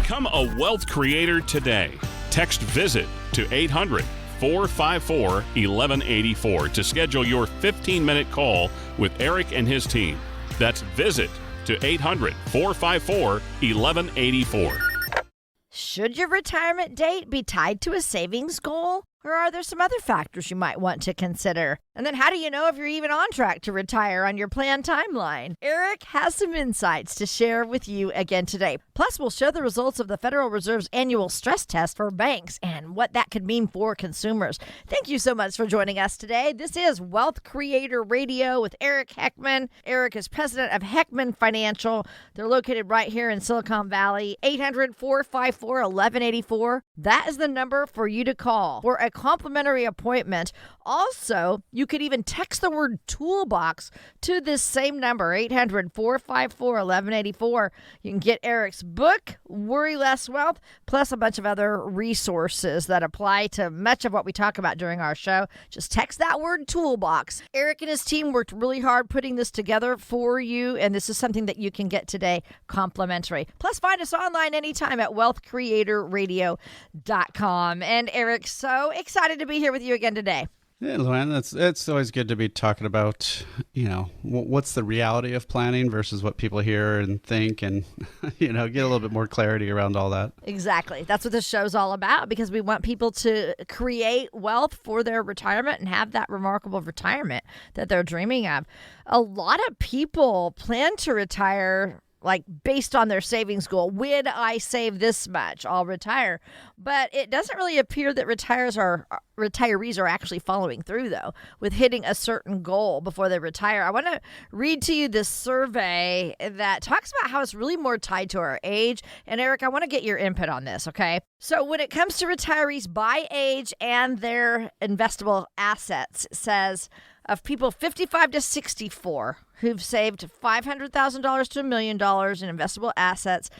Become a wealth creator today. Text VISIT to 800-454-1184 to schedule your 15-minute call with Eric and his team. That's VISIT to 800-454-1184. Should your retirement date be tied to a savings goal? Or are there some other factors you might want to consider? And then how do you know if you're even on track to retire on your planned timeline? Eric has some insights to share with you again today. Plus, we'll share the results of the Federal Reserve's annual stress test for banks and what that could mean for consumers. Thank you so much for joining us today. This is Wealth Creator Radio with Eric Heckman. Eric is president of Heckman Financial. They're located right here in Silicon Valley. 800-454-1184. That is the number for you to call for a complimentary appointment. Also, you could even text the word toolbox to this same number, 800-454-1184. You can get Eric's book, Worry Less Wealth, plus a bunch of other resources that apply to much of what we talk about during our show. Just text that word toolbox. Eric and his team worked really hard putting this together for you, and this is something that you can get today complimentary. Plus, find us online anytime at wealthcreatorradio.com. And Eric, so excited to be here with you again today. Yeah, Luann, it's always good to be talking about, what's the reality of planning versus what people hear and think and, get a little bit more clarity around all that. Exactly. That's what this show's all about, because we want people to create wealth for their retirement and have that remarkable retirement that they're dreaming of. A lot of people plan to retire based on their savings goal. When I save this much, I'll retire. But it doesn't really appear that retirees are actually following through, though, with hitting a certain goal before they retire. I want to read to you this survey that talks about how it's really more tied to our age. And Eric, I want to get your input on this, okay? So when it comes to retirees by age and their investable assets, it says of people 55 to 64 who've saved $500,000 to $1 million in investable assets,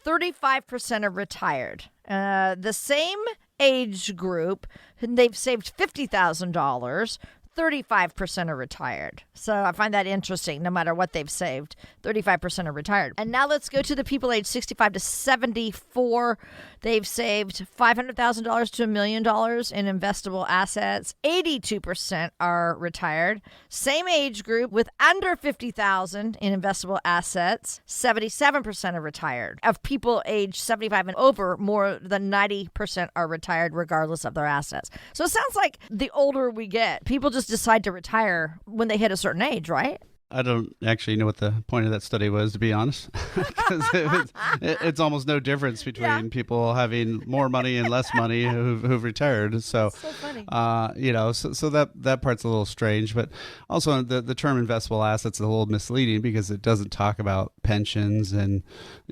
35% are retired. The same age group, they've saved $50,000, 35% are retired. So I find that interesting. No matter what they've saved, 35% are retired. And now let's go to the people aged 65 to 74. They've saved $500,000 to $1 million in investable assets. 82% are retired. Same age group with under $50,000 in investable assets, 77% are retired. Of people aged 75 and over, more than 90% are retired regardless of their assets. So it sounds like the older we get, people just decide to retire when they hit a certain age, right? I don't actually know what the point of that study was, to be honest, because it's almost no difference between people having more money and less money who've retired. So funny. So that part's a little strange, but also the term investable assets is a little misleading because it doesn't talk about pensions and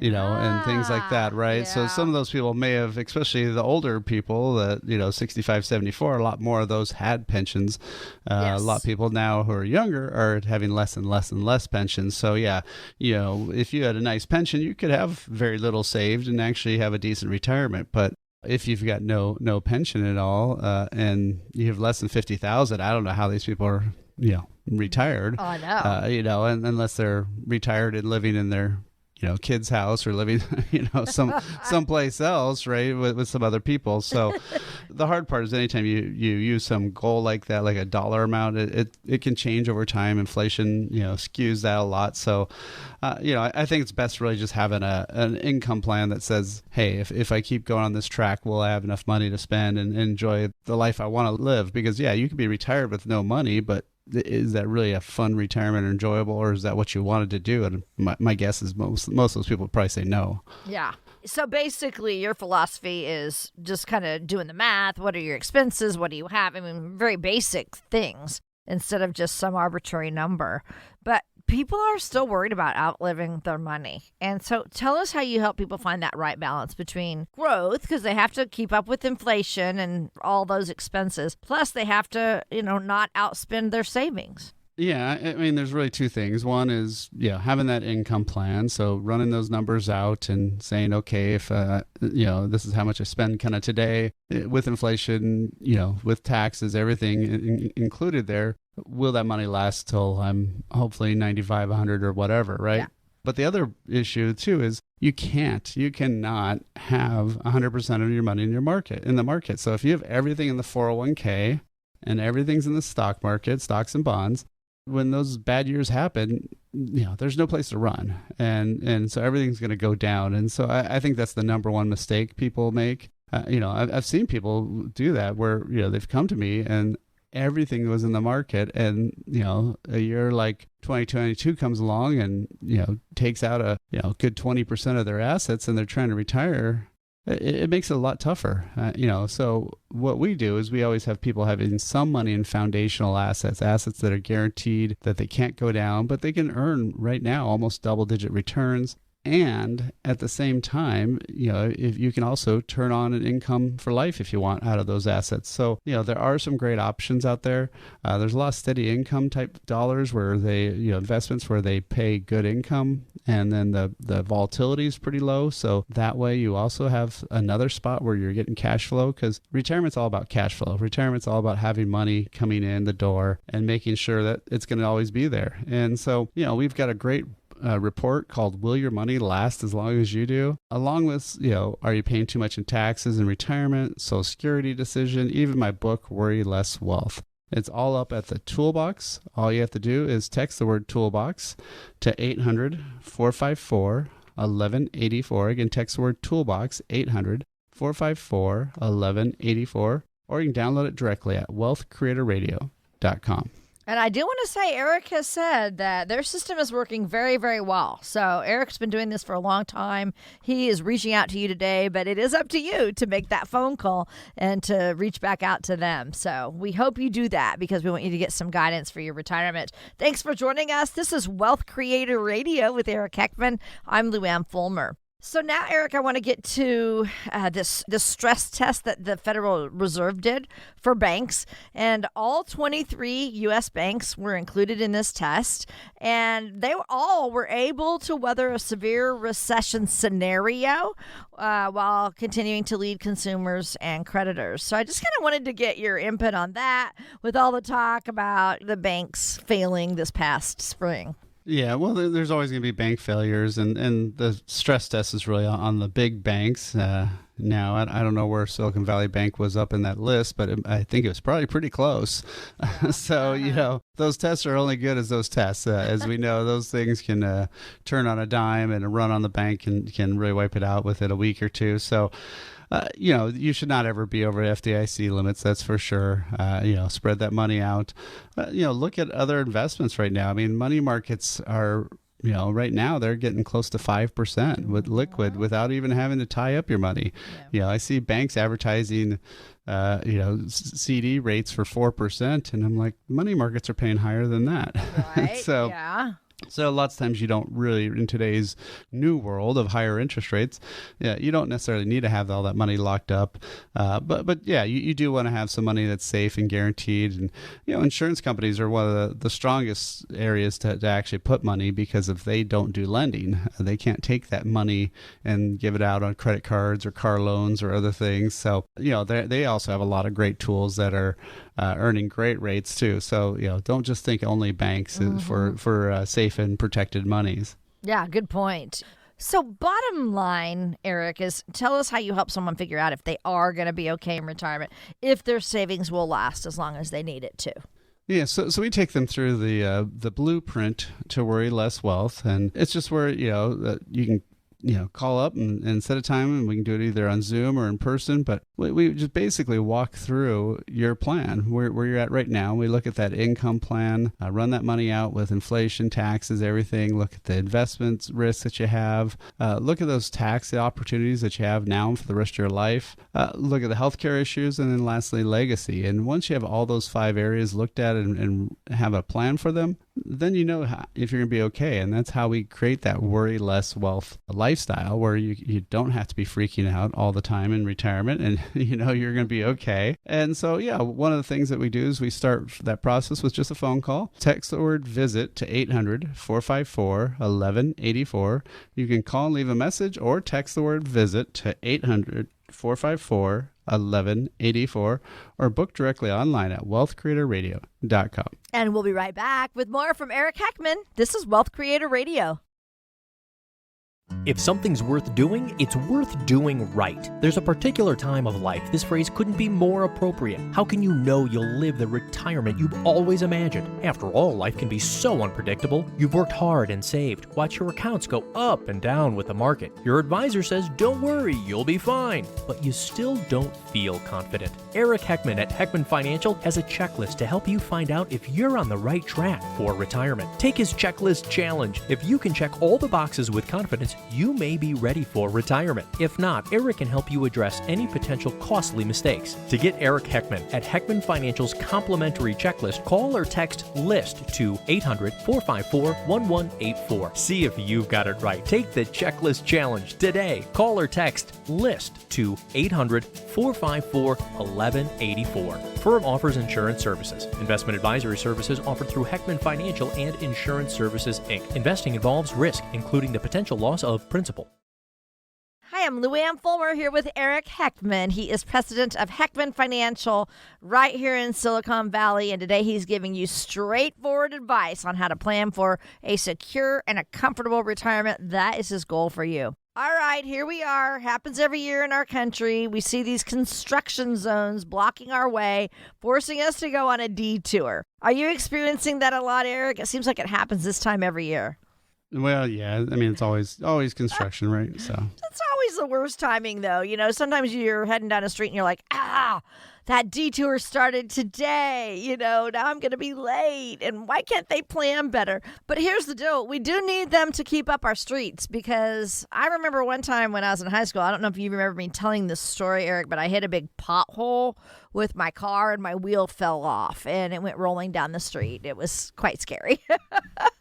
and things like that, right? Yeah. So some of those people may have, especially the older people that 65, 74, a lot more of those had pensions. A lot of people now who are younger are having less and less pensions. So if you had a nice pension, you could have very little saved and actually have a decent retirement. But if you've got no pension at all and you have less than 50,000, I don't know how these people are retired. Oh, I know. And unless they're retired and living in their kid's house or living, someplace else, right, with some other people. So the hard part is anytime you use some goal like that, like a dollar amount, it can change over time. Inflation, skews that a lot. So, I think it's best really just having an income plan that says, hey, if I keep going on this track, will I have enough money to spend and enjoy the life I want to live? Because, you can be retired with no money, but is that really a fun retirement or enjoyable, or is that what you wanted to do? And my guess is most of those people would probably say no. Yeah. So basically your philosophy is just kind of doing the math. What are your expenses? What do you have? I mean, very basic things instead of just some arbitrary number. But people are still worried about outliving their money. And so tell us how you help people find that right balance between growth, because they have to keep up with inflation and all those expenses. Plus, they have to, not outspend their savings. Yeah, I mean, there's really two things. One is, having that income plan. So running those numbers out and saying, okay, if, this is how much I spend kind of today with inflation, with taxes, everything included there. Will that money last till I'm hopefully 95, 100 or whatever, right? Yeah. But the other issue too is You cannot have 100% of your money in the market. So if you have everything in the 401k and everything's in the stock market, stocks and bonds, when those bad years happen, there's no place to run. And so everything's going to go down. And so I think that's the number one mistake people make. I've seen people do that where, they've come to me and everything was in the market, and a year like 2022 comes along and takes out a good 20% of their assets, and they're trying to retire. It makes it a lot tougher. So what we do is we always have people having some money in foundational assets that are guaranteed, that they can't go down, but they can earn right now almost double-digit returns. And at the same time, if you can also turn on an income for life if you want out of those assets. So, there are some great options out there. There's a lot of steady income type dollars where they, investments where they pay good income, and then the volatility is pretty low. So that way you also have another spot where you're getting cash flow, because retirement's all about cash flow. Retirement's all about having money coming in the door and making sure that it's going to always be there. And so, we've got a great report called Will Your Money Last As Long As You Do? Along with, are you paying too much in taxes in retirement, Social Security decision, even my book, Worry Less Wealth. It's all up at the Toolbox. All you have to do is text the word Toolbox to 800-454-1184. Again, text the word Toolbox, 800-454-1184. Or you can download it directly at wealthcreatorradio.com. And I do want to say, Eric has said that their system is working very, very well. So Eric's been doing this for a long time. He is reaching out to you today, but it is up to you to make that phone call and to reach back out to them. So we hope you do that, because we want you to get some guidance for your retirement. Thanks for joining us. This is Wealth Creator Radio with Eric Heckman. I'm Luann Fulmer. So now, Eric, I want to get to this stress test that the Federal Reserve did for banks. And all 23 U.S. banks were included in this test. And they all were able to weather a severe recession scenario while continuing to lead consumers and creditors. So I just kind of wanted to get your input on that with all the talk about the banks failing this past spring. Yeah, well, there's always going to be bank failures, and the stress test is really on the big banks. Now, I don't know where Silicon Valley Bank was up in that list, but I think it was probably pretty close. So, those tests are only good as those tests. As we know, those things can turn on a dime, and a run on the bank can really wipe it out within a week or two. So, you should not ever be over FDIC limits, that's for sure. Spread that money out. Look at other investments right now. I mean, money markets are, right now they're getting close to 5% with liquid without even having to tie up your money. Yeah. I see banks advertising, CD rates for 4%, and I'm like, money markets are paying higher than that. Right. So lots of times you don't really, in today's new world of higher interest rates, you don't necessarily need to have all that money locked up. But you do want to have some money that's safe and guaranteed. And, insurance companies are one of the strongest areas to actually put money, because if they don't do lending, they can't take that money and give it out on credit cards or car loans or other things. So, they also have a lot of great tools that are earning great rates too. So, don't just think only banks for safe and protected monies. Yeah, good point. So bottom line, Eric, is tell us how you help someone figure out if they are going to be okay in retirement, if their savings will last as long as they need it to. Yeah, so we take them through the blueprint to Worry Less Wealth, and it's just where you can call up and set a time, and we can do it either on Zoom or in person. But we just basically walk through your plan, where you're at right now. We look at that income plan, run that money out with inflation, taxes, everything. Look at the investments risks that you have. Look at those tax opportunities that you have now for the rest of your life. Look at the healthcare issues, and then lastly, legacy. And once you have all those 5 areas looked at and have a plan for them, then if you're going to be okay. And that's how we create that Worry Less Wealth lifestyle, where you don't have to be freaking out all the time in retirement, and you're going to be okay. And so, one of the things that we do is we start that process with just a phone call. Text the word VISIT to 800-454-1184. You can call and leave a message, or text the word VISIT to 800-454-1184, or book directly online at wealthcreatorradio.com. And we'll be right back with more from Eric Heckman. This is Wealth Creator Radio. If something's worth doing, it's worth doing right. There's a particular time of life this phrase couldn't be more appropriate. How can you know you'll live the retirement you've always imagined? After all, life can be so unpredictable. You've worked hard and saved. Watch your accounts go up and down with the market. Your advisor says, don't worry, you'll be fine. But you still don't feel confident. Eric Heckman at Heckman Financial has a checklist to help you find out if you're on the right track for retirement. Take his checklist challenge. If you can check all the boxes with confidence, you may be ready for retirement. If not, Eric can help you address any potential costly mistakes. To get Eric Heckman at Heckman Financial's complimentary checklist, call or text LIST to 800-454-1184. See if you've got it right. Take the checklist challenge today. Call or text LIST to 800-454-1184. Firm offers insurance services. Investment advisory services offered through Heckman Financial and Insurance Services, Inc. Investing involves risk, including the potential loss of principal. Hi, I'm Luann Fulmer here with Eric Heckman. He is president of Heckman Financial right here in Silicon Valley, and today he's giving you straightforward advice on how to plan for a secure and a comfortable retirement. That is his goal for you. All right, here we are. Happens every year in our country. We see these construction zones blocking our way, forcing us to go on a detour. Are you experiencing that a lot, Eric? It seems like it happens this time every year. Well, yeah. I mean, it's always construction, right? So That's always the worst timing, though. You know, sometimes you're heading down a street and you're like, that detour started today. Now I'm going to be late. And why can't they plan better? But here's the deal. We do need them to keep up our streets, because I remember one time when I was in high school, I don't know if you remember me telling this story, Eric, but I hit a big pothole with my car and my wheel fell off and it went rolling down the street. It was quite scary.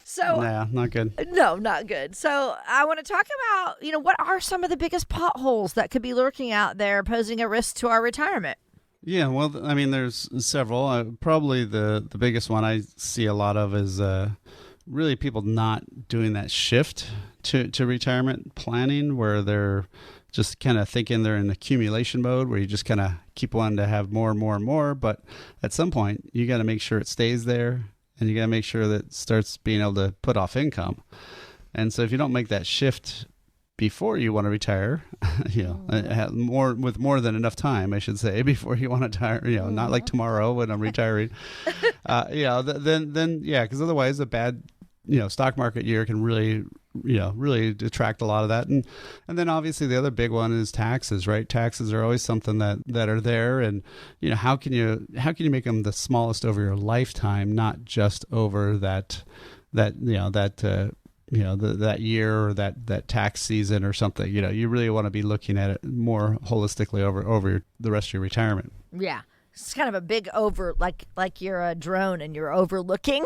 So, yeah, not good. No, not good. So I want to talk about, what are some of the biggest potholes that could be lurking out there posing a risk to our retirement? Yeah, well, I mean, there's several. Probably the biggest one I see a lot of is really people not doing that shift to retirement planning, where they're just kind of thinking they're in accumulation mode, where you just kind of keep wanting to have more and more and more. But at some point, you got to make sure it stays there, and you got to make sure that it starts being able to put off income. And so if you don't make that shift before you want to retire, with more than enough time, I should say, before you want to retire, not like tomorrow when I'm retiring, then because otherwise a bad, stock market year can really detract a lot of that. And then obviously the other big one is taxes, right? Taxes are always something that are there. And, how can you make them the smallest over your lifetime, not just over that year or that tax season or something. You really want to be looking at it more holistically over the rest of your retirement. Yeah. It's kind of a big like you're a drone and you're overlooking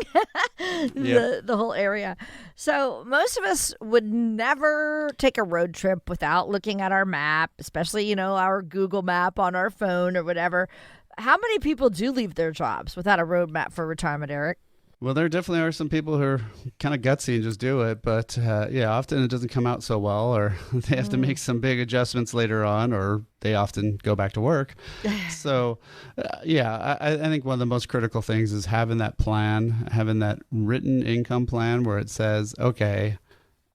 the whole area. So most of us would never take a road trip without looking at our map, especially, our Google map on our phone or whatever. How many people do leave their jobs without a road map for retirement, Eric? Well, there definitely are some people who are kind of gutsy and just do it, but often it doesn't come out so well, or they have to make some big adjustments later on, or they often go back to work. So, I think one of the most critical things is having that plan, having that written income plan where it says, okay,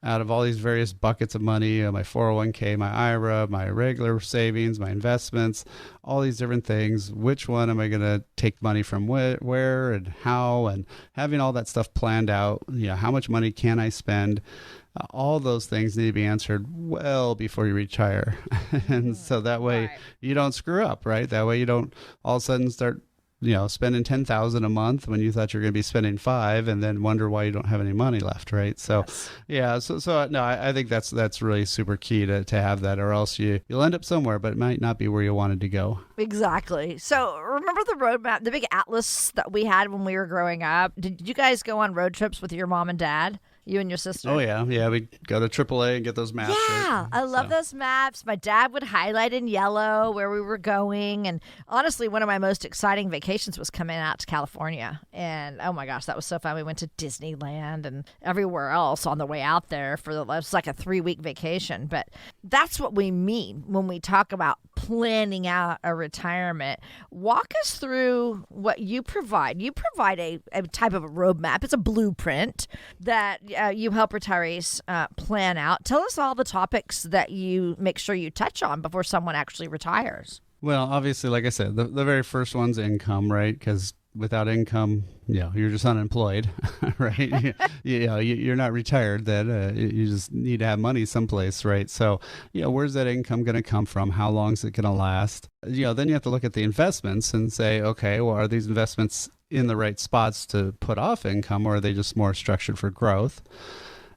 out of all these various buckets of money, my 401k, my IRA, my regular savings, my investments, all these different things, which one am I going to take money from where and how, and having all that stuff planned out, how much money can I spend? All those things need to be answered well before you retire. And so that way you don't screw up, right? That way you don't all of a sudden start spending $10,000 a month when you thought you were going to be spending $5,000, and then wonder why you don't have any money left, right? So, yes. I think that's really super key to have that, or else you'll end up somewhere, but it might not be where you wanted to go. Exactly. So remember the roadmap, the big atlas that we had when we were growing up? Did you guys go on road trips with your mom and dad? You and your sister? Oh, yeah. Yeah, we go to AAA and get those maps. Yeah, right? I love those maps. My dad would highlight in yellow where we were going. And honestly, one of my most exciting vacations was coming out to California. And oh my gosh, that was so fun. We went to Disneyland and everywhere else on the way out there it was like a 3-week vacation. But that's what we mean when we talk about planning out a retirement. Walk us through what you provide. You provide a type of a roadmap. It's a blueprint that you help retirees plan out. Tell us all the topics that you make sure you touch on before someone actually retires. Well, obviously, like I said, the very first one's income, right? Because without income, you're just unemployed, right? You're not retired then. You just need to have money someplace, right? So, where's that income going to come from? How long is it going to last? Then you have to look at the investments and say, okay, well, are these investments in the right spots to put off income, or are they just more structured for growth?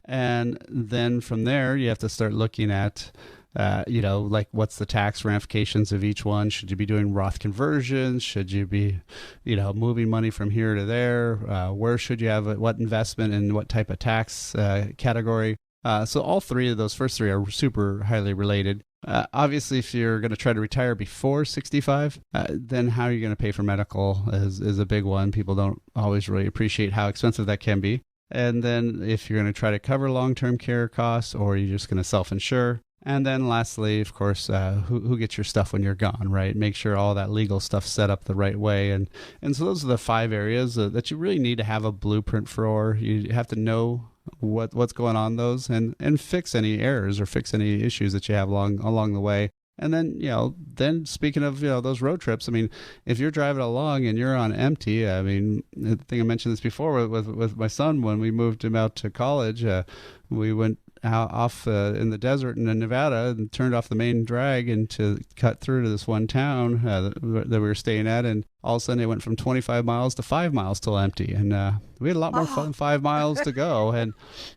And then from there, you have to start looking at like what's the tax ramifications of each one? Should you be doing Roth conversions? Should you be, moving money from here to there? Where should you have it? What investment and what type of tax category? So all three of those first three are super highly related. Obviously, if you're going to try to retire before 65, then how are you going to pay for medical is a big one. People don't always really appreciate how expensive that can be. And then if you're going to try to cover long-term care costs, or you're just going to self-insure. And then lastly, of course, who gets your stuff when you're gone, right? Make sure all that legal stuff's set up the right way. And so those are the 5 areas that you really need to have a blueprint for. You have to know what's going on those and fix any errors or fix any issues that you have along the way. And then, then speaking of, those road trips, I mean, if you're driving along and you're on empty, I mean, I think I mentioned this before with my son when we moved him out to college, we went out off in the desert in Nevada and turned off the main drag and to cut through to this one town that we were staying at. And all of a sudden it went from 25 miles to 5 miles till empty. And we had a lot more fun, 5 miles to go. And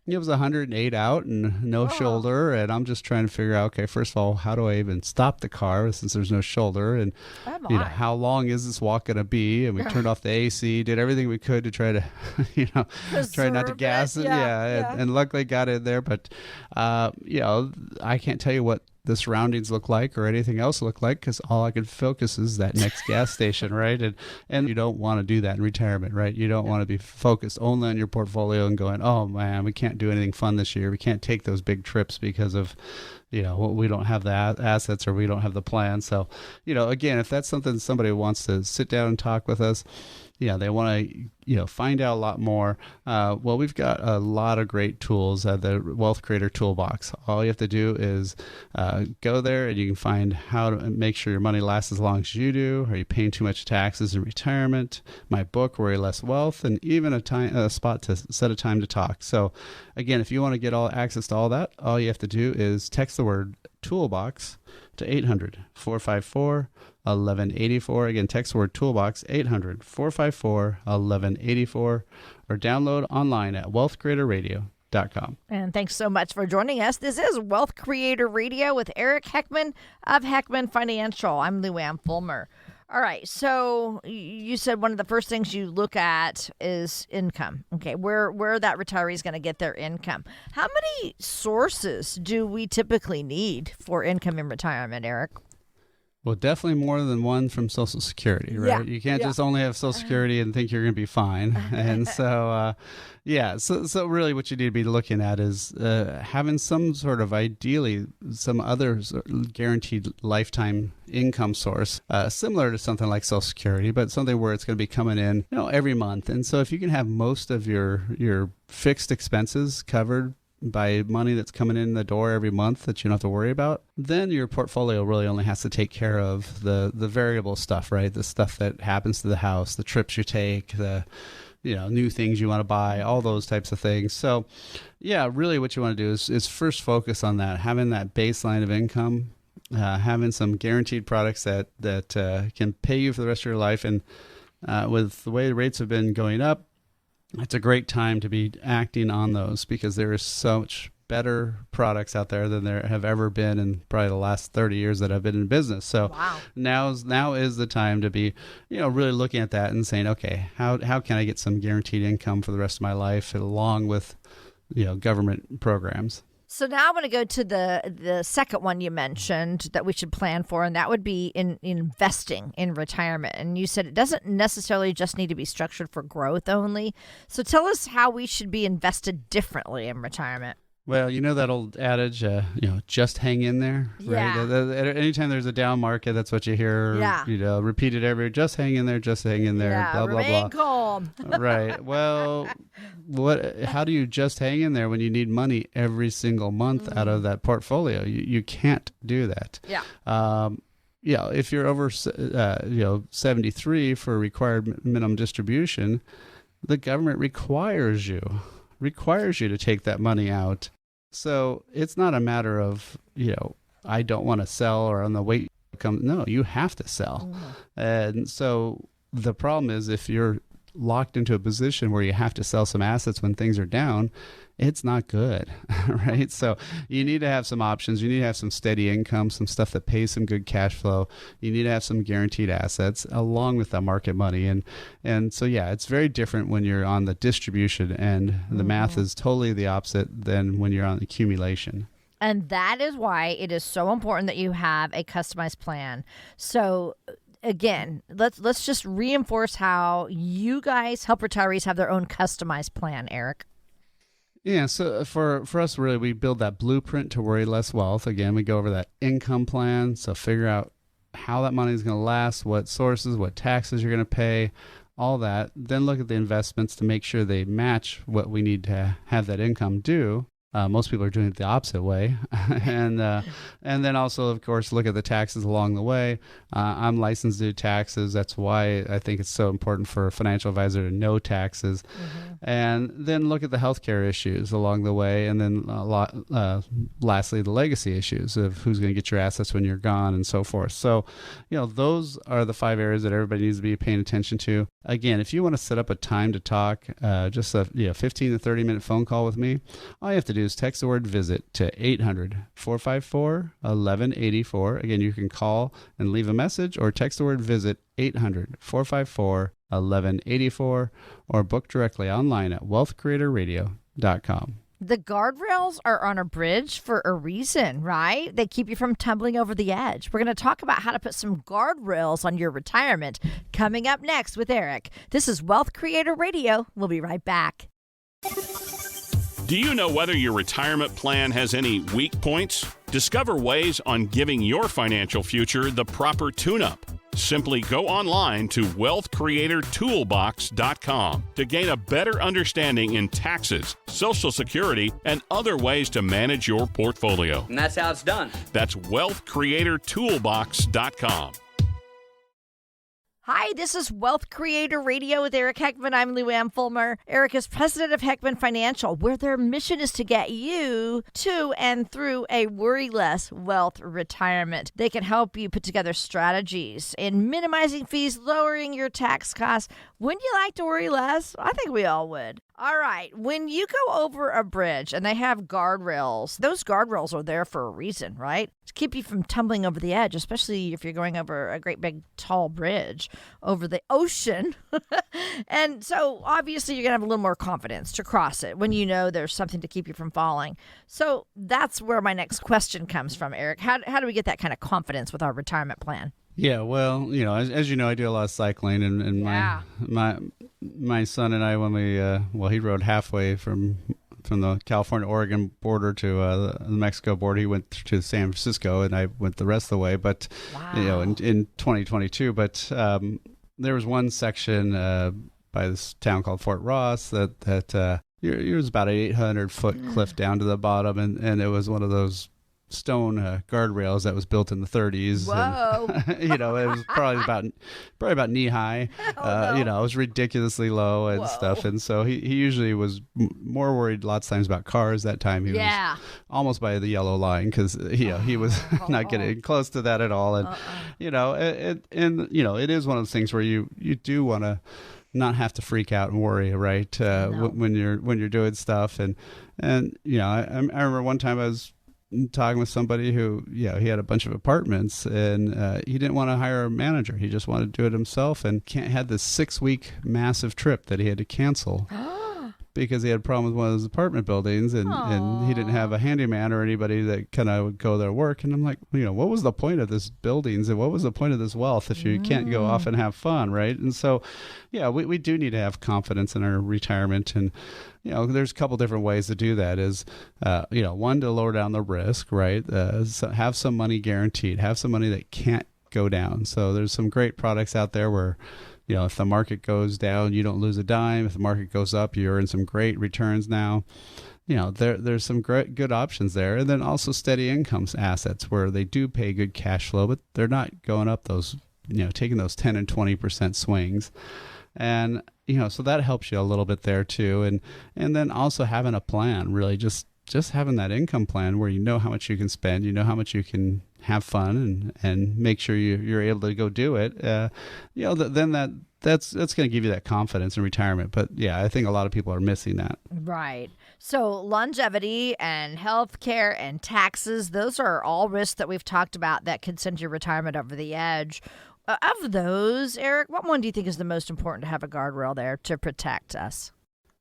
it was 108 out and no shoulder. And I'm just trying to figure out, okay, first of all, how do I even stop the car since there's no shoulder? And, how long is this walk going to be? And we turned off the AC, did everything we could to try to, try not to gas it. And luckily got in there. But, I can't tell you what the surroundings look like or anything else look like, because all I can focus is that next gas station, right? And you don't want to do that in retirement, right? You don't want to be focused only on your portfolio and going, oh man, we can't do anything fun this year. We can't take those big trips because of, we don't have the assets or we don't have the plan. So, again, if that's something somebody wants to sit down and talk with us, they want to, find out a lot more. Well, we've got a lot of great tools, the Wealth Creator Toolbox. All you have to do is go there and you can find how to make sure your money lasts as long as you do. Are you paying too much taxes in retirement? My book, Worry Less Wealth, and even a spot to set a time to talk. So again, if you want to get all access to all that, all you have to do is text the word toolbox to 800-454-1184. Again, text the word toolbox, 800-454-1184, or download online at wealthcreatorradio.com. And thanks so much for joining us. This is Wealth Creator Radio with Eric Heckman of Heckman Financial. I'm Lou Ann Fulmer. All right, so you said one of the first things you look at is income. Okay, where that retiree is going to get their income. How many sources do we typically need for income in retirement, Eric? Well, definitely more than one from Social Security, right? Yeah. You can't just only have Social Security and think you're going to be fine. And so, so really what you need to be looking at is having some sort of, ideally, some other guaranteed lifetime income source, similar to something like Social Security, but something where it's going to be coming in, every month. And so if you can have most of your fixed expenses covered by money that's coming in the door every month that you don't have to worry about, then your portfolio really only has to take care of the variable stuff, right? The stuff that happens to the house, the trips you take, the new things you want to buy, all those types of things. So really what you want to do is first focus on that, having that baseline of income, having some guaranteed products that can pay you for the rest of your life. And with the way the rates have been going up, it's a great time to be acting on those, because there is so much better products out there than there have ever been in probably the last 30 years that I've been in business. So now is the time to be, really looking at that and saying, okay, how can I get some guaranteed income for the rest of my life along with, government programs? So now I want to go to the second one you mentioned that we should plan for, and that would be in investing in retirement. And you said it doesn't necessarily just need to be structured for growth only. So tell us how we should be invested differently in retirement. Well, you know that old adage, just hang in there, right? Yeah. Anytime there's a down market, that's what you hear, Yeah. repeated just hang in there, Yeah, blah, blah, remain blah. calm. Right. Well, how do you just hang in there when you need money every single month out of that portfolio? You can't do that. Yeah. If you're over, 73 for required minimum distribution, the government requires you to take that money out. So it's not a matter of, I don't want to sell or on the wait come. No, you have to sell. And so the problem is if you're locked into a position where you have to sell some assets when things are down, it's not good, right? So you need to have some options. You need to have some steady income, some stuff that pays some good cash flow. You need to have some guaranteed assets along with the market money. And so, it's very different when you're on the distribution end. The math is totally the opposite than when you're on accumulation. And that is why it is so important that you have a customized plan. So again, let's just reinforce how you guys help retirees have their own customized plan, Eric. Yeah, so for us, really, we build that blueprint to worry less wealth. Again, we go over that income plan, so figure out how that money is going to last, what sources, what taxes you're going to pay, all that. Then look at the investments to make sure they match what we need to have that income do. Most people are doing it the opposite way. And then also, of course, look at the taxes along the way. I'm licensed to do taxes. That's why I think it's so important for a financial advisor to know taxes. And then look at the healthcare issues along the way. And then lastly, the legacy issues of who's going to get your assets when you're gone and so forth. So, those are the 5 areas that everybody needs to be paying attention to. Again, if you want to set up a time to talk, just a 15 to 30-minute phone call with me, all you have to do is text the word VISIT to 800-454-1184. Again, you can call and leave a message or text the word VISIT 800-454-1184 or book directly online at wealthcreatorradio.com. The guardrails are on a bridge for a reason, right? They keep you from tumbling over the edge. We're going to talk about how to put some guardrails on your retirement coming up next with Eric. This is Wealth Creator Radio. We'll be right back. Do you know whether your retirement plan has any weak points? Discover ways on giving your financial future the proper tune-up. Simply go online to wealthcreatortoolbox.com to gain a better understanding in taxes, Social Security, and other ways to manage your portfolio. And that's how it's done. That's wealthcreatortoolbox.com. Hi, this is Wealth Creator Radio with Eric Heckman. I'm Lou Ann Fulmer. Eric is president of Heckman Financial, where their mission is to get you to and through a worry-less wealth retirement. They can help you put together strategies in minimizing fees, lowering your tax costs. Wouldn't you like to worry less? I think we all would. All right, when you go over a bridge and they have guardrails, those guardrails are there for a reason, right? To keep you from tumbling over the edge, especially if you're going over a great big tall bridge over the ocean. And so obviously you're going to have a little more confidence to cross it when you know there's something to keep you from falling. So that's where my next question comes from, Eric. How do we get that kind of confidence with our retirement plan? Yeah, well, as you know, I do a lot of cycling, and my son and I, when we he rode halfway from the California-Oregon border to the Mexico border. He went to San Francisco, and I went the rest of the way. But in 2022, but there was one section by this town called Fort Ross that it was about an 800-foot cliff down to the bottom, and it was one of those stone guardrails that was built in the 30s. Whoa! And, it was probably about knee high. No. It was ridiculously low and stuff. And so he usually was more worried lots of times about cars. That time he was almost by the yellow line because he was not getting close to that at all. And it is one of those things where you do want to not have to freak out and worry, right? When you're doing stuff. And I remember one time I was talking with somebody who, he had a bunch of apartments and he didn't want to hire a manager. He just wanted to do it himself and had this 6-week massive trip that he had to cancel. because he had a problem with one of his apartment buildings, and he didn't have a handyman or anybody that kind of would go there and work. And I'm like, what was the point of this buildings and what was the point of this wealth if you can't go off and have fun, right? And so, yeah, we do need to have confidence in our retirement. And, there's a couple different ways to do that is, one, to lower down the risk, right? So have some money guaranteed, have some money that can't go down. So there's some great products out there where, if the market goes down, you don't lose a dime. If the market goes up, you earn some great returns now. There's some good options there. And then also steady income assets where they do pay good cash flow, but they're not going up those, taking those 10 and 20% swings. And, so that helps you a little bit there too. And then also having a plan, really just having that income plan where you know how much you can spend, how much you can have fun and make sure you're able to go do it. Then that's going to give you that confidence in retirement. But yeah, I think a lot of people are missing that. Right. So longevity and health care and taxes, those are all risks that we've talked about that could send your retirement over the edge. Of those, Eric, what one do you think is the most important to have a guardrail there to protect us?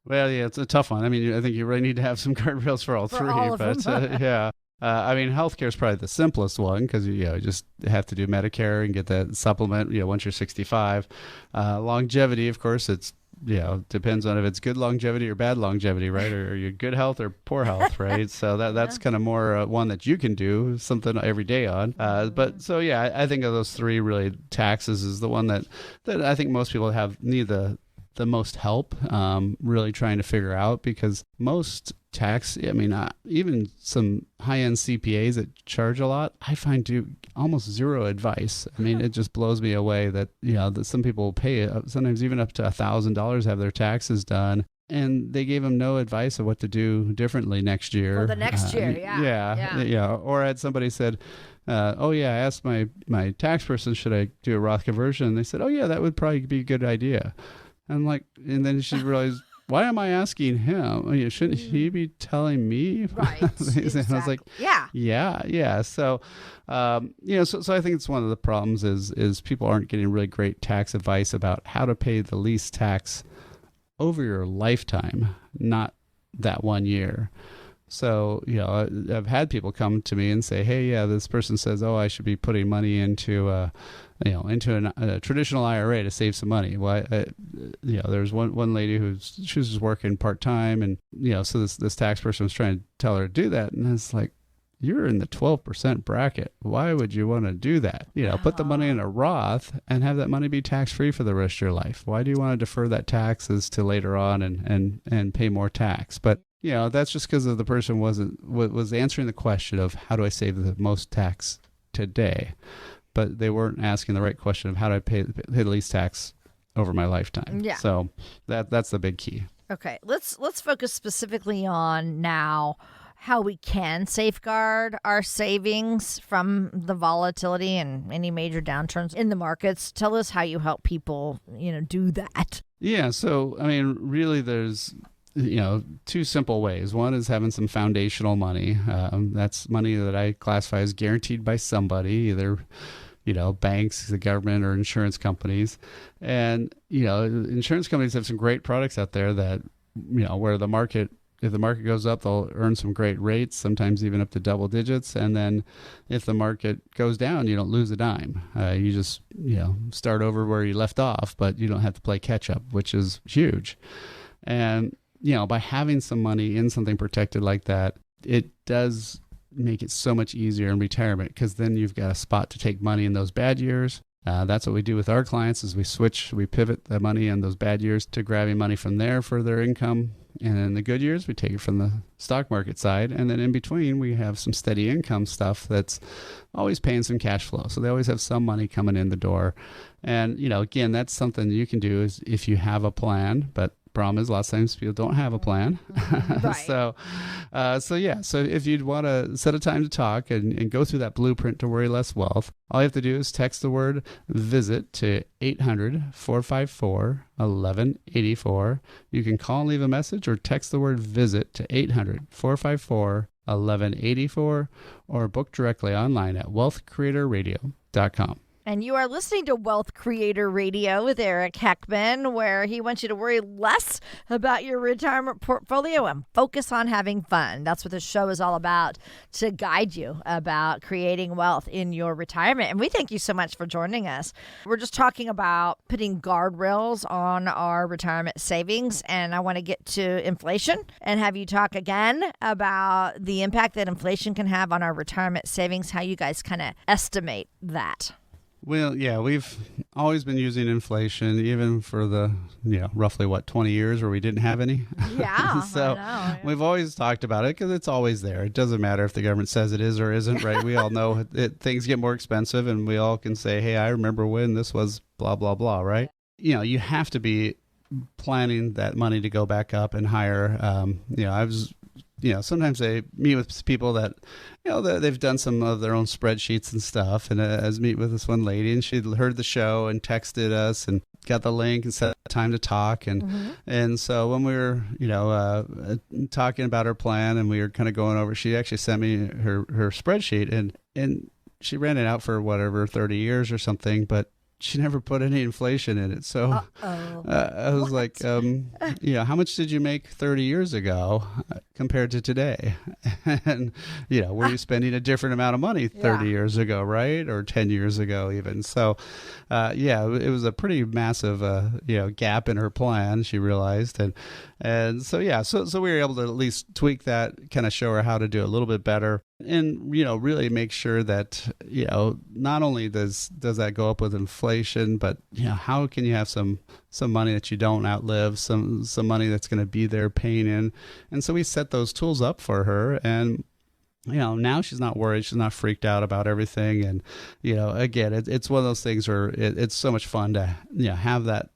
Well, yeah, it's a tough one. I mean, I think you really need to have some guardrails for all three. All of them. Yeah. Healthcare is probably the simplest one because you just have to do Medicare and get that supplement. Once you're 65. Longevity, of course, it's depends on if it's good longevity or bad longevity, right? Or are you good health or poor health, right? So that's kind of more one that you can do something every day on. But so yeah, I think of those three really. Taxes is the one that I think most people need the most help really trying to figure out, because most tax, even some high-end CPAs that charge a lot, I find do almost zero advice. It just blows me away that that some people pay sometimes even up to $1,000 have their taxes done, and they gave them no advice of what to do differently next year. For the next year, yeah. Or I had somebody said, I asked my tax person, should I do a Roth conversion? And they said, oh yeah, that would probably be a good idea. I'm like, and then she realized, why am I asking him? Shouldn't he be telling me? Right. And I was like, yeah. So, so I think it's one of the problems is people aren't getting really great tax advice about how to pay the least tax over your lifetime, not that 1 year. So, I've had people come to me and say, hey, yeah, this person says, I should be putting money into a traditional IRA to save some money. Well, there's one lady she was just working part-time, and, so this tax person was trying to tell her to do that. And it's like, you're in the 12% bracket. Why would you want to do that? Put the money in a Roth and have that money be tax-free for the rest of your life. Why do you want to defer that taxes to later on and pay more tax? But that's just because of the person was answering the question of how do I save the most tax today, but they weren't asking the right question of how do I pay the least tax over my lifetime. Yeah. So that's the big key. Okay, let's focus specifically on now how we can safeguard our savings from the volatility and any major downturns in the markets. Tell us how you help people, do that. Yeah. So, really there's two simple ways. One is having some foundational money. That's money that I classify as guaranteed by somebody, either, banks, the government, or insurance companies. And, insurance companies have some great products out there that, where if the market goes up, they'll earn some great rates, sometimes even up to double digits. And then if the market goes down, you don't lose a dime. You just, start over where you left off, but you don't have to play catch up, which is huge. And, by having some money in something protected like that, it does make it so much easier in retirement, because then you've got a spot to take money in those bad years. That's what we do with our clients is we pivot the money in those bad years to grabbing money from there for their income. And in the good years, we take it from the stock market side. And then in between, we have some steady income stuff that's always paying some cash flow. So they always have some money coming in the door. And, again, that's something you can do is if you have a plan, but problem is lots of times people don't have a plan. Right. So if you'd want to set a time to talk and go through that blueprint to worry less wealth, all you have to do is text the word VISIT to 800-454-1184. You can call and leave a message or text the word VISIT to 800-454-1184 or book directly online at wealthcreatorradio.com. And you are listening to Wealth Creator Radio with Eric Heckman, where he wants you to worry less about your retirement portfolio and focus on having fun. That's what this show is all about, to guide you about creating wealth in your retirement. And we thank you so much for joining us. We're just talking about putting guardrails on our retirement savings, and I want to get to inflation and have you talk again about the impact that inflation can have on our retirement savings, how you guys kind of estimate that. Well, yeah, we've always been using inflation, even for the, roughly 20 years where we didn't have any. Yeah. So I know. we've always talked about it because it's always there. It doesn't matter if the government says it is or isn't, right? We all know things get more expensive, and we all can say, hey, I remember when this was blah, blah, blah, right? You have to be planning that money to go back up and higher. Sometimes I meet with people that, that they've done some of their own spreadsheets and stuff. And I was meeting with this one lady, and she heard the show and texted us and got the link and set time to talk. And so when we were, talking about her plan and we were kind of going over, she actually sent me her spreadsheet, and she ran it out for 30 years or something, but she never put any inflation in it. So I was like, how much did you make 30 years ago compared to today? And, were you spending a different amount of money 30 years ago, right? Or 10 years ago even. So, it was a pretty massive, gap in her plan, she realized. And so we were able to at least tweak that, kind of show her how to do a little bit better. And, really make sure that, not only does that go up with inflation, but, how can you have some money that you don't outlive, some money that's going to be there paying in. And so we set those tools up for her. And, now she's not worried. She's not freaked out about everything. And, again, it's one of those things where it's so much fun to, have that,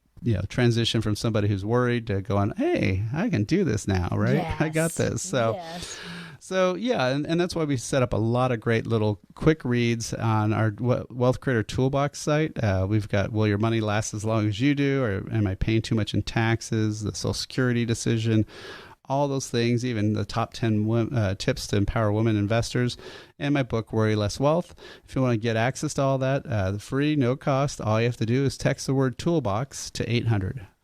transition from somebody who's worried to going, hey, I can do this now, right? Yes. I got this. So. Yes. So, and that's why we set up a lot of great little quick reads on our Wealth Creator Toolbox site. We've got Will Your Money Last As Long As You Do? Or Am I Paying Too Much in Taxes? The Social Security decision, all those things, even the top 10 tips to empower women investors, and my book, Worry Less Wealth. If you want to get access to all that, the free, no cost, all you have to do is text the word Toolbox to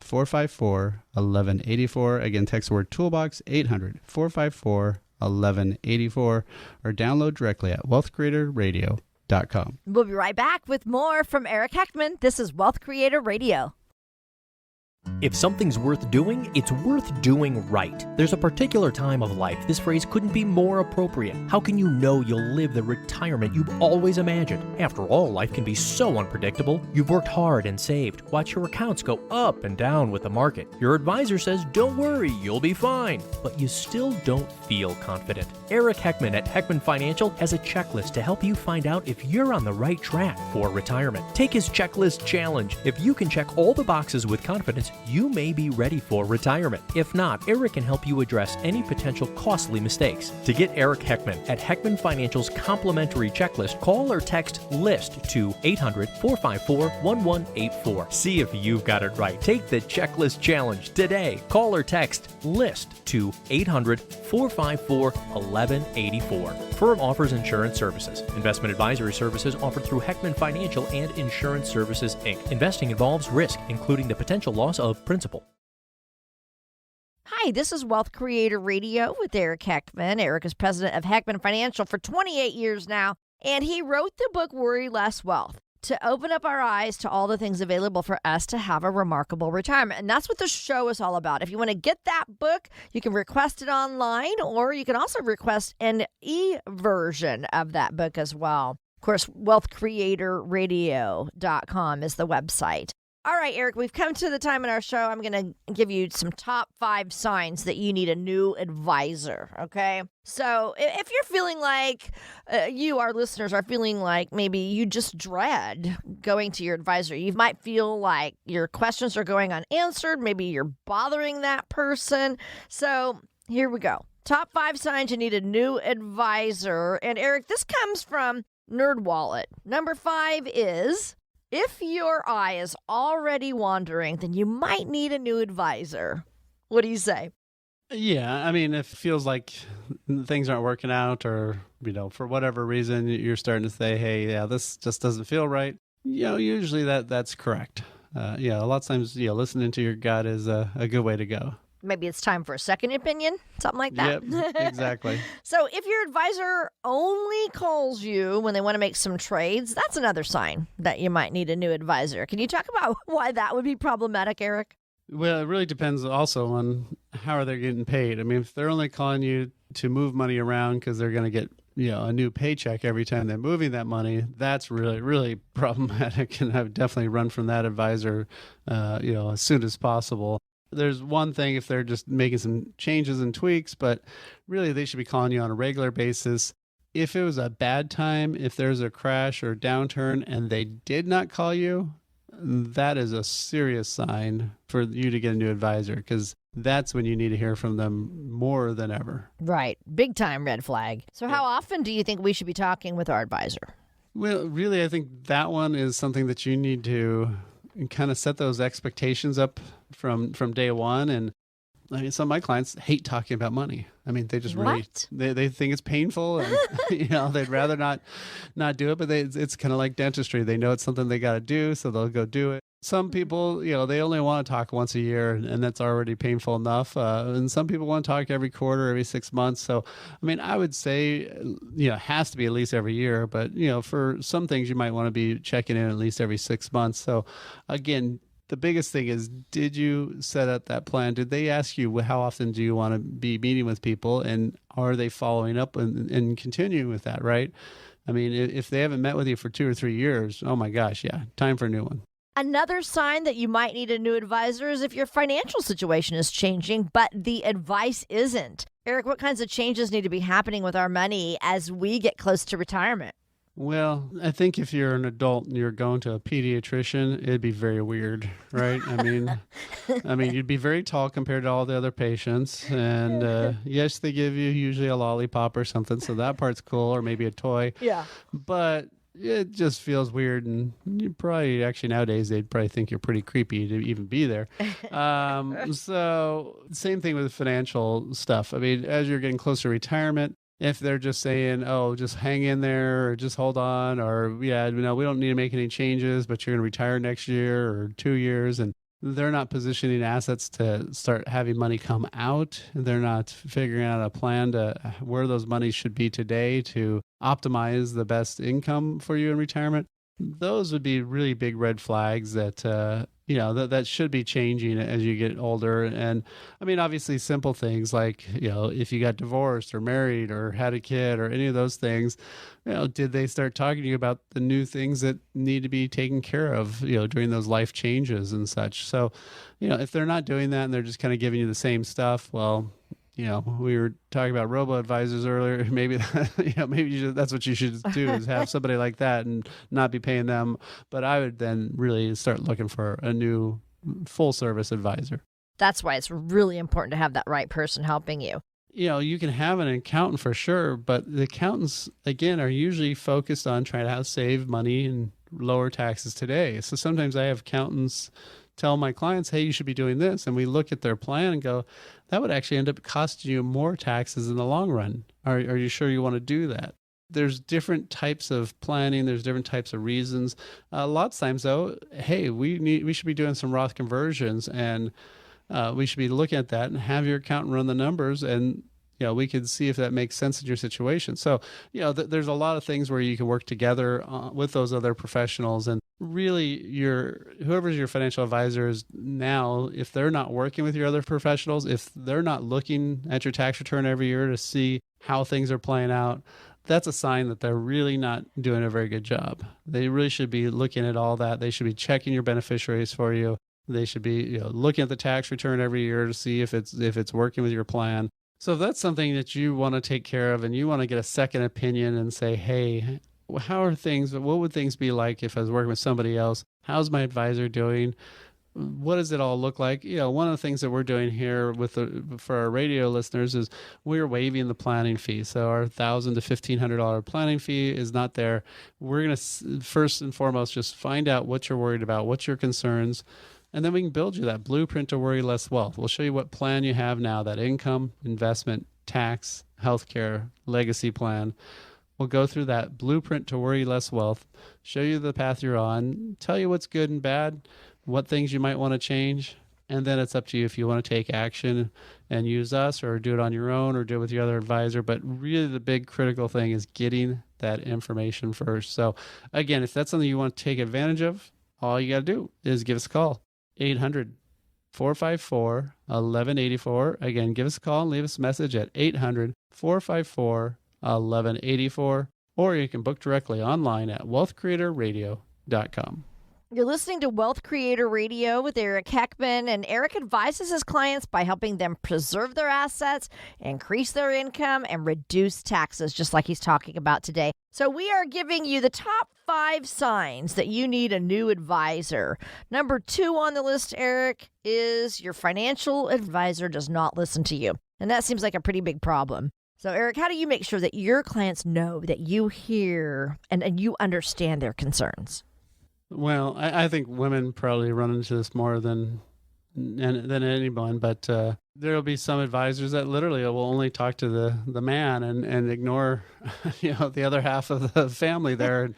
800-454-1184. Again, text the word Toolbox, 800-454-1184, or download directly at wealthcreatorradio.com. We'll be right back with more from Eric Heckman. This is Wealth Creator Radio. If something's worth doing, it's worth doing right. There's a particular time of life this phrase couldn't be more appropriate. How can you know you'll live the retirement you've always imagined? After all, life can be so unpredictable. You've worked hard and saved. Watch your accounts go up and down with the market. Your advisor says, don't worry, you'll be fine. But you still don't feel confident. Eric Heckman at Heckman Financial has a checklist to help you find out if you're on the right track for retirement. Take his checklist challenge. If you can check all the boxes with confidence, you may be ready for retirement. If not, Eric can help you address any potential costly mistakes. To get Eric Heckman at Heckman Financial's complimentary checklist, call or text LIST to 800-454-1184. See if you've got it right. Take the checklist challenge today. Call or text LIST to 800-454-1184. Firm offers insurance services. Investment advisory services offered through Heckman Financial and Insurance Services, Inc. Investing involves risk, including the potential loss of principal. Hi, this is Wealth Creator Radio with Eric Heckman. Eric is president of Heckman Financial for 28 years now, and he wrote the book Worry Less Wealth to open up our eyes to all the things available for us to have a remarkable retirement. And that's what the show is all about. If you want to get that book, you can request it online, or you can also request an e-version of that book as well. Of course, wealthcreatorradio.com is the website. All right, Eric, we've come to the time in our show. I'm going to give you some top 5 signs that you need a new advisor, okay? So if you're feeling like you, our listeners, are feeling like maybe you just dread going to your advisor, you might feel like your questions are going unanswered. Maybe you're bothering that person. So here we go. Top 5 signs you need a new advisor. And Eric, this comes from NerdWallet. Number 5 is, if your eye is already wandering, then you might need a new advisor. What do you say? Yeah, I mean, if it feels like things aren't working out, or, for whatever reason, you're starting to say, hey, yeah, this just doesn't feel right. Usually that's correct. A lot of times, listening to your gut is a good way to go. Maybe it's time for a second opinion, something like that. Yep, exactly. So if your advisor only calls you when they want to make some trades, that's another sign that you might need a new advisor. Can you talk about why that would be problematic, Eric? Well, it really depends also on how are they getting paid. I mean, if they're only calling you to move money around because they're going to get a new paycheck every time they're moving that money, that's really, really problematic. And I would definitely run from that advisor, as soon as possible. There's one thing if they're just making some changes and tweaks, but really they should be calling you on a regular basis. If it was a bad time, if there's a crash or downturn and they did not call you, that is a serious sign for you to get a new advisor, because that's when you need to hear from them more than ever. Right. Big time red flag. So how often do you think we should be talking with our advisor? Well, really, I think that one is something that you need to kind of set those expectations up from day one. And I mean, some of my clients hate talking about money. I mean, they just really, they think it's painful, and they'd rather not do it. But it's kind of like dentistry. They know it's something they got to do, so they'll go do it. Some people, they only want to talk once a year, and that's already painful enough. And some people want to talk every quarter, every 6 months. So, I mean, I would say, it has to be at least every year. But, for some things, you might want to be checking in at least every 6 months. So, again, the biggest thing is, did you set up that plan? Did they ask you how often do you want to be meeting with people? And are they following up and continuing with that, right? I mean, if they haven't met with you for 2 or 3 years, oh my gosh, yeah, time for a new one. Another sign that you might need a new advisor is if your financial situation is changing, but the advice isn't. Eric, what kinds of changes need to be happening with our money as we get close to retirement? Well, I think if you're an adult and you're going to a pediatrician, it'd be very weird, right? I mean, you'd be very tall compared to all the other patients. And yes, they give you usually a lollipop or something, so that part's cool, or maybe a toy. Yeah. But it just feels weird, and you probably actually nowadays they'd probably think you're pretty creepy to even be there. So same thing with financial stuff. I mean, as you're getting closer to retirement, if they're just saying, oh, just hang in there or just hold on, or we don't need to make any changes, but you're going to retire next year or 2 years, and they're not positioning assets to start having money come out. They're not figuring out a plan to where those monies should be today to optimize the best income for you in retirement. Those would be really big red flags that, that should be changing as you get older. And I mean, obviously simple things like, if you got divorced or married or had a kid or any of those things, did they start talking to you about the new things that need to be taken care of, during those life changes and such. So, if they're not doing that and they're just kind of giving you the same stuff, well, we were talking about robo-advisors earlier. Maybe, that's what you should do, is have somebody like that and not be paying them. But I would then really start looking for a new full-service advisor. That's why it's really important to have that right person helping you. You can have an accountant for sure, but the accountants, again, are usually focused on trying to save money and lower taxes today. So sometimes I have accountants tell my clients, hey, you should be doing this. And we look at their plan and go, that would actually end up costing you more taxes in the long run. Are you sure you want to do that? There's different types of planning. There's different types of reasons. A lot of times, though, hey, we should be doing some Roth conversions, and we should be looking at that and have your accountant run the numbers, and we can see if that makes sense in your situation. So, there's a lot of things where you can work together with those other professionals. And really, whoever's your financial advisor is now, if they're not working with your other professionals, if they're not looking at your tax return every year to see how things are playing out, that's a sign that they're really not doing a very good job. They really should be looking at all that. They should be checking your beneficiaries for you. They should be looking at the tax return every year to see if it's working with your plan. So if that's something that you want to take care of and you want to get a second opinion and say, hey, how are things? What would things be like if I was working with somebody else? How's my advisor doing? What does it all look like? One of the things that we're doing here for our radio listeners is we're waiving the planning fee. So our $1,000 to $1,500 planning fee is not there. We're going to first and foremost just find out what you're worried about, what's your concerns, and then we can build you that blueprint to worry less wealth. We'll show you what plan you have now, that income, investment, tax, healthcare, legacy plan. We'll go through that blueprint to worry less wealth, show you the path you're on, tell you what's good and bad, what things you might want to change. And then it's up to you if you want to take action and use us or do it on your own or do it with your other advisor. But really the big critical thing is getting that information first. So again, if that's something you want to take advantage of, all you got to do is give us a call. 800-454-1184. Again, give us a call and leave us a message at 800-454-1184. Or you can book directly online at wealthcreatorradio.com. You're listening to Wealth Creator Radio with Eric Heckman, and Eric advises his clients by helping them preserve their assets, increase their income, and reduce taxes, just like he's talking about today. So we are giving you the top 5 signs that you need a new advisor. Number 2 on the list, Eric, is your financial advisor does not listen to you. And that seems like a pretty big problem. So, Eric, how do you make sure that your clients know that you hear and you understand their concerns? Well, I think women probably run into this more than anyone, but there will be some advisors that literally will only talk to the man and ignore the other half of the family there. And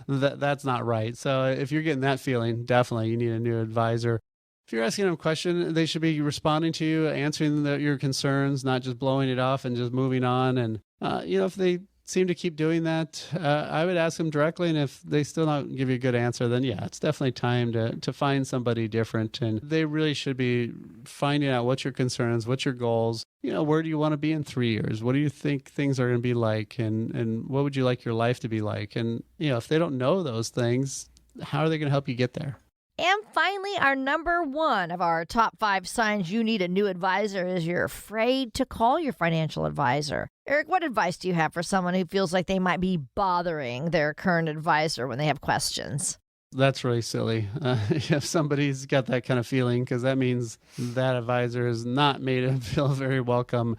that's not right. So if you're getting that feeling, definitely you need a new advisor. If you're asking them a question, they should be responding to you, answering your concerns, not just blowing it off and just moving on. And if they seem to keep doing that, I would ask them directly, and if they still don't give you a good answer, then yeah, it's definitely time to find somebody different. And they really should be finding out what your concerns, what your goals, where do you want to be in 3 years? What do you think things are going to be like? And what would you like your life to be like? And, if they don't know those things, how are they going to help you get there? And finally, our number 1 of our top 5 signs you need a new advisor is you're afraid to call your financial advisor. Eric, what advice do you have for someone who feels like they might be bothering their current advisor when they have questions? That's really silly. If somebody's got that kind of feeling, because that means that advisor is not made to feel very welcome.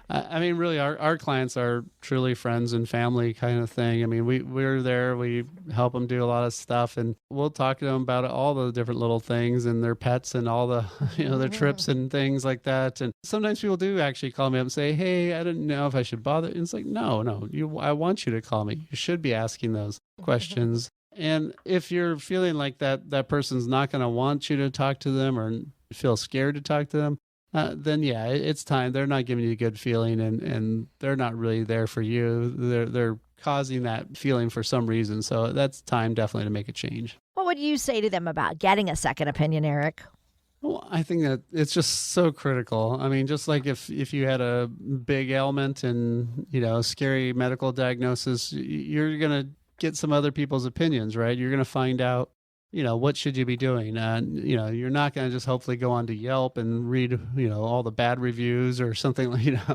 I mean, really, our clients are truly friends and family kind of thing. I mean, we're there. We help them do a lot of stuff, and we'll talk to them about all the different little things and their pets and all the, their trips and things like that. And sometimes people do actually call me up and say, hey, I didn't know if I should bother. And it's like, no, I want you to call me. You should be asking those questions. And if you're feeling like that person's not going to want you to talk to them or feel scared to talk to them, then yeah, it's time. They're not giving you a good feeling, and they're not really there for you. They're causing that feeling for some reason. So that's time definitely to make a change. What would you say to them about getting a second opinion, Eric? Well, I think that it's just so critical. I mean, just like if you had a big ailment and, a scary medical diagnosis, you're going to get some other people's opinions, right? You're going to find out, what should you be doing? You're not going to just hopefully go on to Yelp and read, all the bad reviews or something.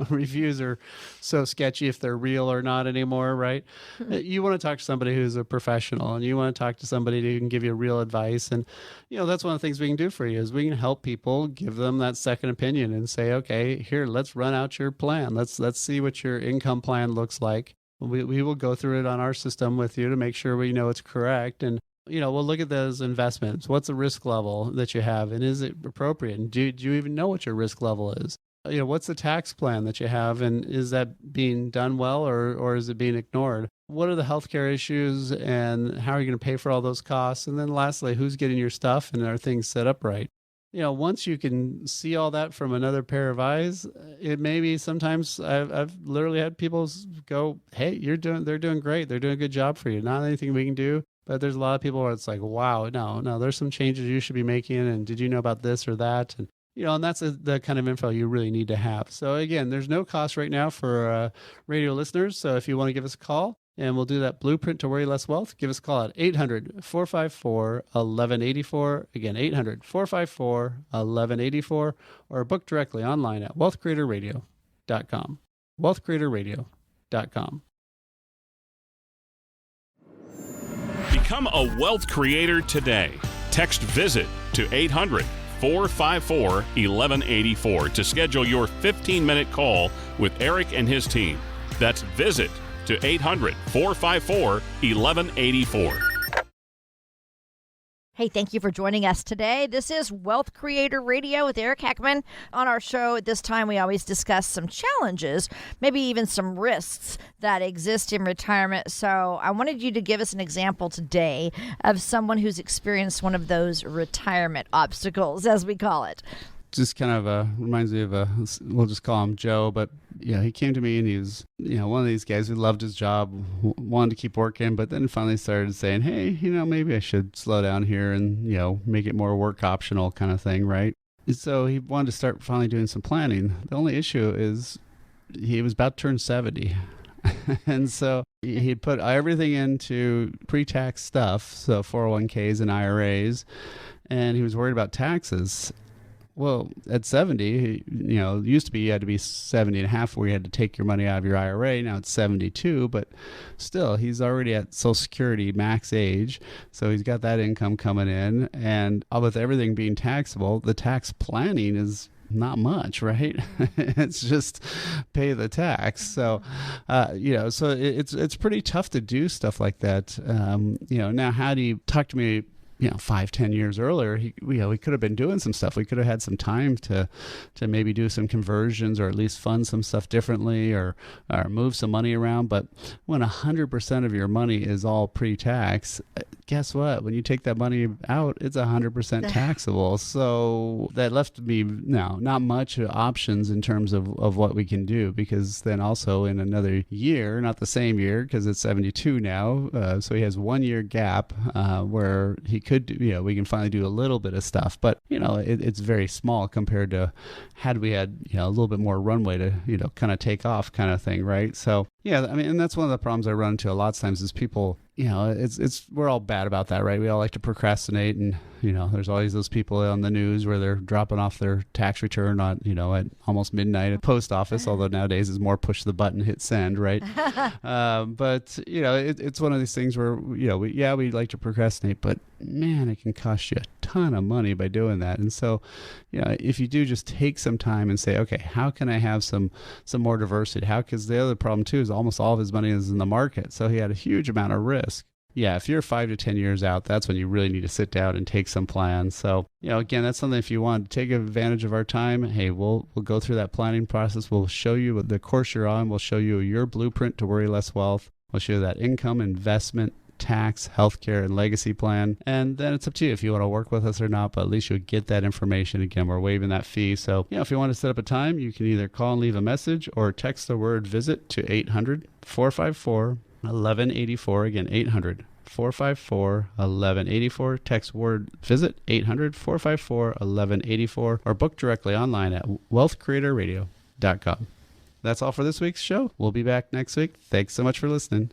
Reviews are so sketchy if they're real or not anymore, right? You want to talk to somebody who's a professional, and you want to talk to somebody who can give you real advice. And, that's one of the things we can do for you is we can help people, give them that second opinion and say, okay, here, let's run out your plan. Let's see what your income plan looks like. We will go through it on our system with you to make sure we know it's correct. And, we'll look at those investments. What's the risk level that you have? And is it appropriate? And do you even know what your risk level is? What's the tax plan that you have? And is that being done well or is it being ignored? What are the healthcare issues and how are you going to pay for all those costs? And then lastly, who's getting your stuff and are things set up right? Once you can see all that from another pair of eyes, it may be sometimes I've literally had people go, hey, they're doing great. They're doing a good job for you. Not anything we can do. But there's a lot of people where it's like, wow, no, there's some changes you should be making. And did you know about this or that? And, and that's the kind of info you really need to have. So again, there's no cost right now for radio listeners. So if you want to give us a call, and we'll do that blueprint to worry less wealth, give us a call at 800-454-1184. Again, 800-454-1184, or book directly online at wealthcreatorradio.com. wealthcreatorradio.com. Become a wealth creator today. Text VISIT to 800-454-1184 to schedule your 15-minute call with Eric and his team. That's VISIT to 800-454-1184. Hey, thank you for joining us today. This is Wealth Creator Radio with Eric Heckman. On our show at this time, we always discuss some challenges, maybe even some risks that exist in retirement. So I wanted you to give us an example today of someone who's experienced one of those retirement obstacles, as we call it. Just kind of reminds me of we'll just call him Joe, but he came to me and he was, one of these guys who loved his job, wanted to keep working, but then finally started saying, hey, maybe I should slow down here and, make it more work optional kind of thing, right? And so he wanted to start finally doing some planning. The only issue is he was about to turn 70. And so he put everything into pre-tax stuff, so 401ks and IRAs, and he was worried about taxes. Well, at 70, it used to be you had to be 70 and a half where you had to take your money out of your IRA. Now it's 72, but still, he's already at Social Security max age. So he's got that income coming in. And with everything being taxable, the tax planning is not much, right? It's just pay the tax. So, so it's pretty tough to do stuff like that. Now how do you talk to me 5-10 years earlier, we could have been doing some stuff. We could have had some time to maybe do some conversions or at least fund some stuff differently or move some money around. But when 100% of your money is all pre-tax, guess what? When you take that money out, it's 100% taxable. So that left me not much options in terms of what we can do, because then also in another year, not the same year because it's 72 now, so he has 1 year gap where he could do, we can finally do a little bit of stuff, but it's very small compared to had we had a little bit more runway to kind of take off kind of thing, right? So and that's one of the problems I run into a lot of times is people, we're all bad about that, right? We all like to procrastinate, and there's always those people on the news where they're dropping off their tax return at almost midnight at post office, although nowadays is more push the button, hit send, right? But it's one of these things where we like to procrastinate, but man, it can cost you a ton of money by doing that. And so if you do just take some time and say, okay, how can I have some more diversity? Because the other problem too is almost all of his money is in the market, so he had a huge amount of risk. Yeah, if you're 5 to 10 years out, that's when you really need to sit down and take some plans. So, again, that's something if you want to take advantage of our time, hey, we'll go through that planning process. We'll show you the course you're on. We'll show you your blueprint to worry less wealth. We'll show you that income, investment, tax, healthcare, and legacy plan. And then it's up to you if you want to work with us or not, but at least you'll get that information. Again, we're waiving that fee. So, if you want to set up a time, you can either call and leave a message or text the word visit to 800-454-1184. Again, 800-454-1184. Text word visit 800-454-1184 or book directly online at wealthcreatorradio.com. That's all for this week's show. We'll be back next week. Thanks so much for listening.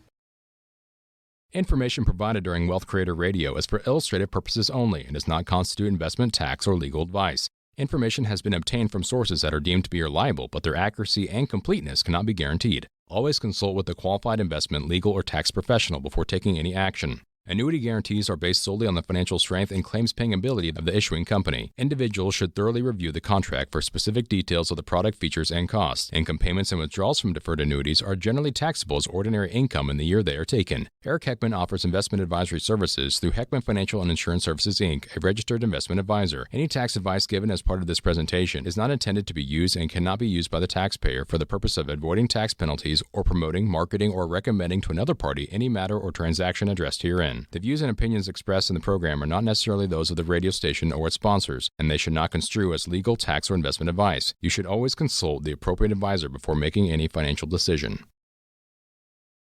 Information provided during Wealth Creator Radio is for illustrative purposes only and does not constitute investment, tax, or legal advice. Information has been obtained from sources that are deemed to be reliable, but their accuracy and completeness cannot be guaranteed. Always consult with a qualified investment, legal, or tax professional before taking any action. Annuity guarantees are based solely on the financial strength and claims-paying ability of the issuing company. Individuals should thoroughly review the contract for specific details of the product features and costs. Income payments and withdrawals from deferred annuities are generally taxable as ordinary income in the year they are taken. Eric Heckman offers investment advisory services through Heckman Financial and Insurance Services, Inc., a registered investment advisor. Any tax advice given as part of this presentation is not intended to be used and cannot be used by the taxpayer for the purpose of avoiding tax penalties or promoting, marketing, or recommending to another party any matter or transaction addressed herein. The views and opinions expressed in the program are not necessarily those of the radio station or its sponsors, and they should not construe as legal, tax, or investment advice. You should always consult the appropriate advisor before making any financial decision.